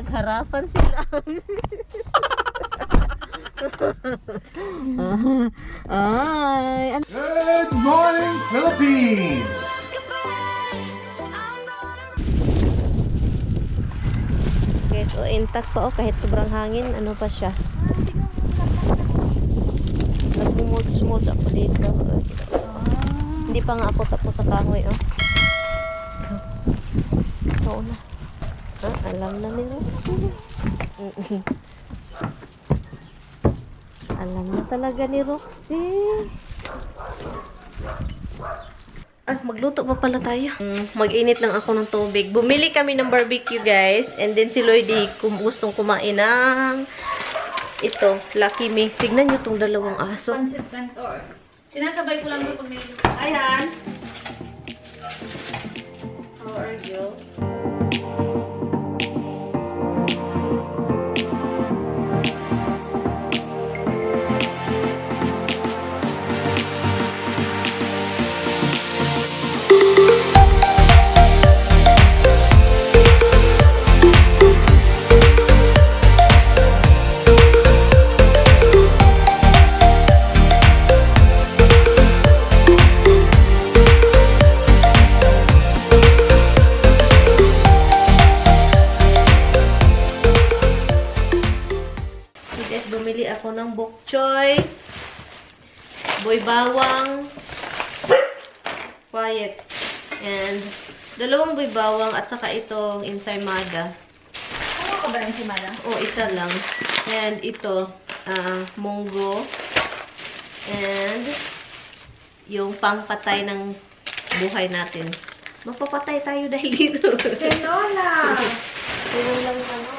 Nagharapan sila. Ay. Good morning, Philippines! Okay, so intact pa kahit sobrang hangin, ano pa siya. Nagmumults-mults ako dito. Hindi pa nga ako tapos sa kahoy, oh. Oo na. Alam na ni Roxy. Alam na talaga ni Roxy. Magluto pa pala tayo. Mag-init lang ako ng tubig. Bumili kami ng barbecue, guys. And then si Lloydie gustong kumain ng ito, Lucky Me. Tignan nyo tong dalawang aso. Pancit Canton. Sinasabay ko lang pag niluluto. Hi, Han. How are you? Bumili ako ng bok choy, boy bawang, quiet, and dalawang boy bawang at saka itong ensaymada. Ano ka ba yung ensaymada? O, isa lang. And ito, munggo, and yung pangpatay ng buhay natin. Magpapatay tayo dahil dito. Tinola! Tinola lang ano.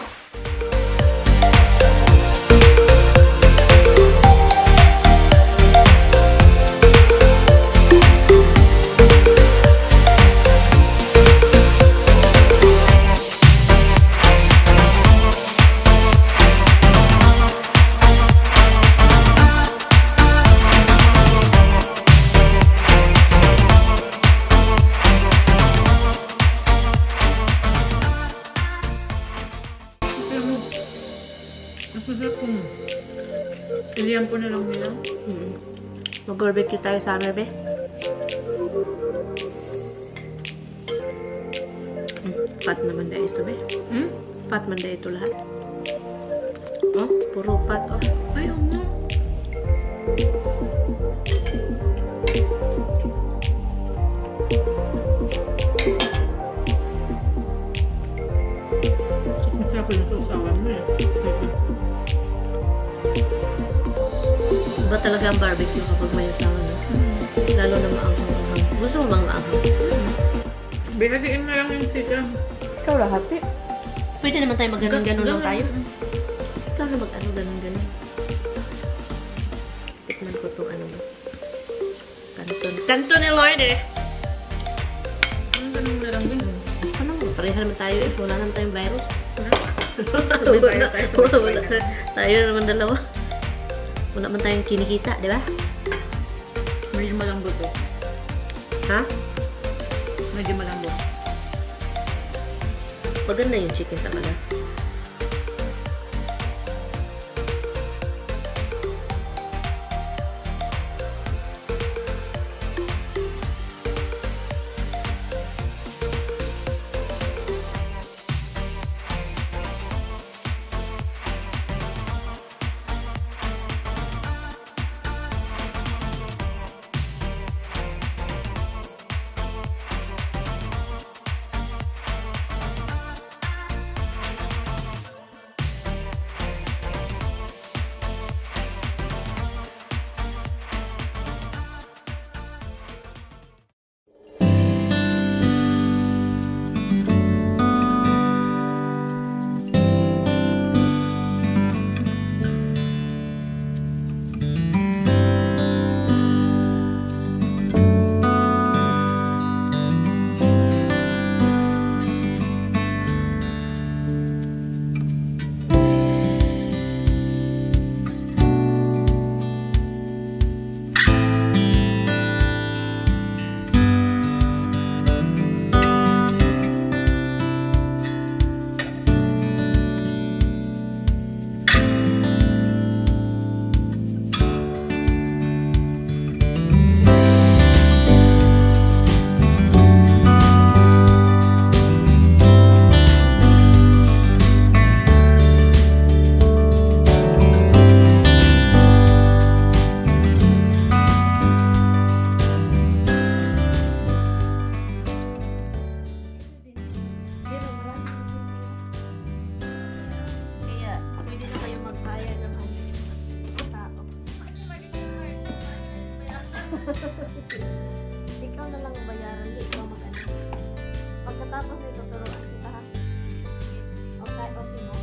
Pilihan ko na lang nila. Mag-barbecue tayo sa amin, be. Pat naman na ito, be. Pat man na ito lahat. Oh, puro pat, oh. Ayaw mo. Masarap yung sausawan mo eh. Iba talaga ang barbecue kapag may asawa na. Lalo na maanghang-anghang. Gusto mo bang maanghang? Bihagiin na lang yung sika. Ikaw lahati. Pwede naman tayo mag-ganon-ganon lang tayo. Ikaw na mag-ano, ganon-ganon. Tikman ko itong ano ba. Kanton. Kanton ni Lloyd eh! Ganun na lang din. Ano? Pareha naman tayo eh. Wala naman tayong virus. Tayo naman dalawa. Wala man tayong kinikita, di ba? Medyo malambot eh. Ha? Medyo malambot. Maganda yung chicken talaga. Ikaw na lang ang bayaran, hindi ikaw mag-ano. Pagkatapos nito, turuan kita ha. Okay, okay mo.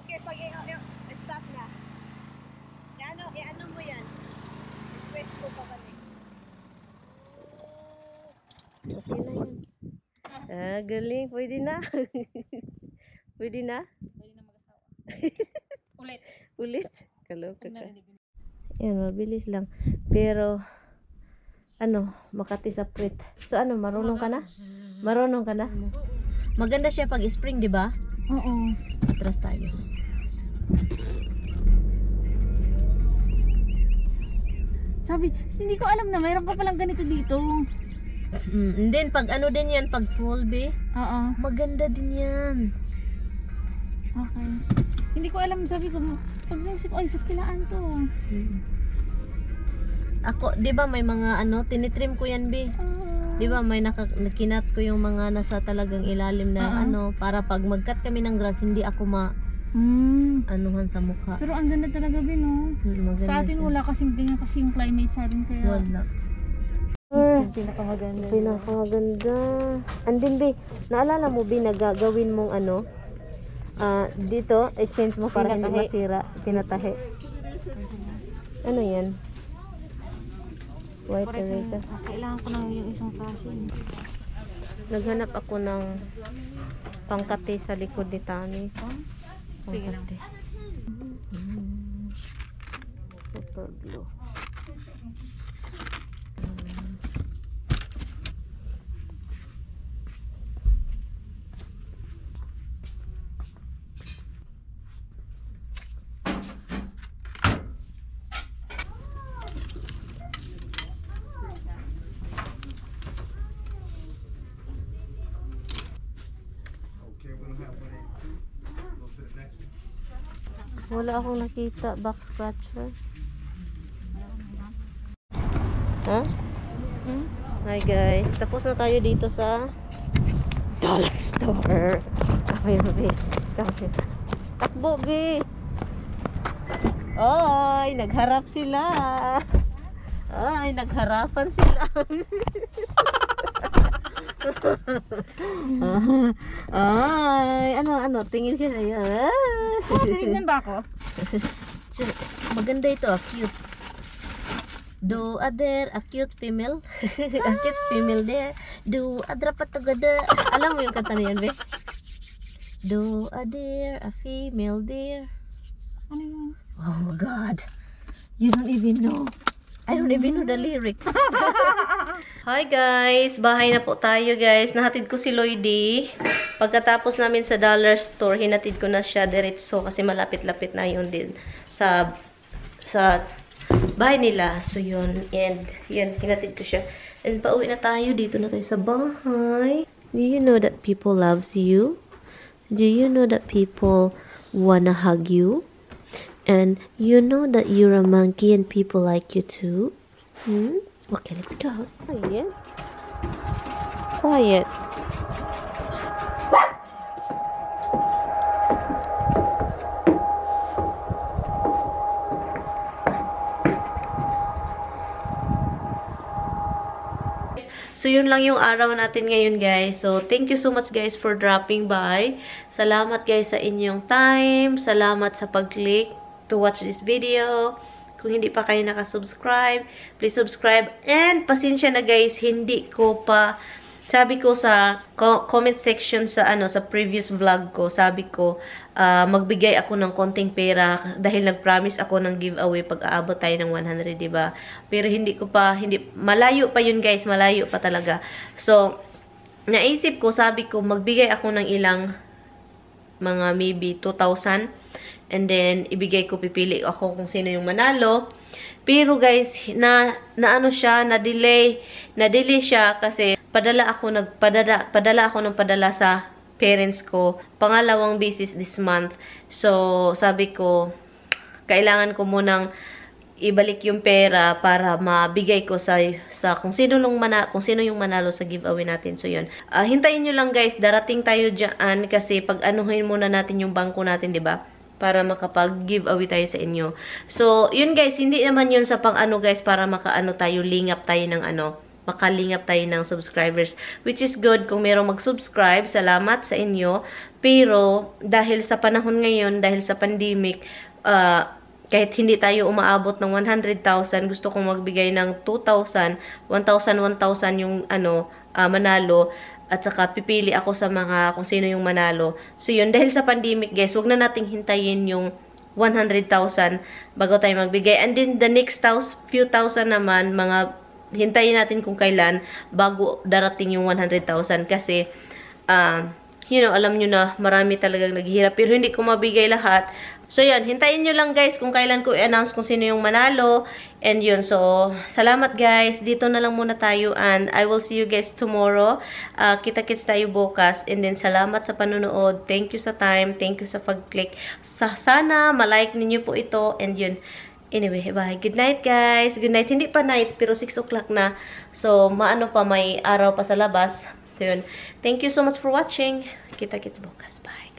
Okay, pag stop na. I-ano mo yan? Press ko pa kami. Okay na yan. Ah, galing. Pwede na. Pwede na? Pwede na mag-asawa. Ulit. Ulit? Kaloka Pag ka. narinig mo. Yan, mabilis lang. Pero, Makati sa puwit. So, marunong ka na? Marunong ka na? Maganda siya pag spring, di ba? Oo. Atras tayo. Sabi, hindi ko alam na mayroon ka palang ganito dito. And then, pag din yan, pag full, be, Oo. maganda din yan. Okay. Hindi ko alam, sabi ko, pag naisip ko, ay, sa kilaan to. Ako, di ba may mga tinitrim ko yan, be. Di ba may nakinat ko yung mga nasa talagang ilalim na para pag mag-cut kami ng grass, hindi ako anuhan sa mukha. Pero ang ganda talaga, Bin, no? Maganda Sa atin siya. wala kasing ganyan kasi yung climate sa atin kaya. Wala. Yung pinakamaganda. Pinakamaganda. Andin, be, naalala mo, be, na gagawin mong dito, i-change mo para hindi Tinatahi. masira. Tinatahi. Ano yan? White eraser. Kailangan ko ng yung isang kasi. Naghanap ako ng pangkati sa likod ni Tami. Sige lang. Pangkati. Super glue. Okay, we don't have 182. Go to the next one. Wala akong nakita back scratcher. Ha? Hi guys, tapos na tayo dito sa dollar store. Kami, be. Kami. Takbo, be. Ay, nagharap sila. Ay, nagharapan sila. Ay, ano, tingin siya sa'yo. Tinignan ba ako? Maganda ito, cute. Do other, a cute female. A cute female there. Do other patagada. Alam mo yung kanta na yan, be? Do other, a female there. Ano yun? Oh my God. You don't even know. I don't even know the lyrics. Hi guys. Bahay na po tayo guys. Nahatid ko si Lloydie. Pagkatapos namin sa dollar store, hinatid ko na siya diretso kasi malapit-lapit na yun din sa bahay nila. So yun. And yun, hinatid ko siya. And pauwi na tayo. Dito na tayo sa bahay. Do you know that people loves you? Do you know that people wanna hug you? And you know that you're a monkey and people like you too? Okay, let's go. Quiet. Quiet. So, yun lang yung araw natin ngayon, guys. So, thank you so much, guys, for dropping by. Salamat, guys, sa inyong time. Salamat sa pag-click to watch this video. Kung hindi pa kayo nakasubscribe, please subscribe. And, pasensya na, guys, hindi ko pa, sabi ko sa comment section sa, sa previous vlog ko, sabi ko, magbigay ako ng konting pera dahil nag-promise ako ng giveaway pag aabot tayo ng 100, diba? Pero malayo pa yun guys, malayo pa talaga. So, naisip ko, sabi ko, magbigay ako ng ilang mga maybe 2,000 and then ibigay ko, pipili ako kung sino yung manalo. Pero guys, na-delay siya kasi padala ako ng padala sa parents ko, pangalawang beses this month. So, sabi ko, kailangan ko munang ibalik yung pera para mabigay ko sa kung sino yung manalo sa giveaway natin. So, yun. Hintayin nyo lang guys, darating tayo dyan kasi pag-anuhin muna natin yung bangko natin, di ba? Para makapag-giveaway tayo sa inyo. So, yun guys, hindi naman yun sa pang-ano guys, para lingap tayo ng makalingap tayo ng subscribers. Which is good kung merong mag-subscribe. Salamat sa inyo. Pero, dahil sa panahon ngayon, dahil sa pandemic, kahit hindi tayo umaabot ng 100,000, gusto kong magbigay ng 2,000, 1,000 yung manalo. At saka pipili ako sa kung sino yung manalo. So yun, dahil sa pandemic guys, huwag na nating hintayin yung 100,000 bago tayo magbigay. And then the next few thousand naman, hintayin natin kung kailan bago darating yung 100,000. Kasi, alam nyo na marami talagang naghihirap. Pero hindi ko mabigay lahat. So yun, hintayin nyo lang guys kung kailan ko i-announce kung sino yung manalo. And yun, so salamat guys. Dito na lang muna tayo and I will see you guys tomorrow. Kita-kits tayo bukas. And then salamat sa panonood. Thank you sa time. Thank you sa pag-click. Sana malike ninyo po ito. And yun, anyway, bye. Good night guys. Good night. Hindi pa night pero 6 o'clock na. So may araw pa sa labas. So yun. Thank you so much for watching. Kita-kits bukas. Bye.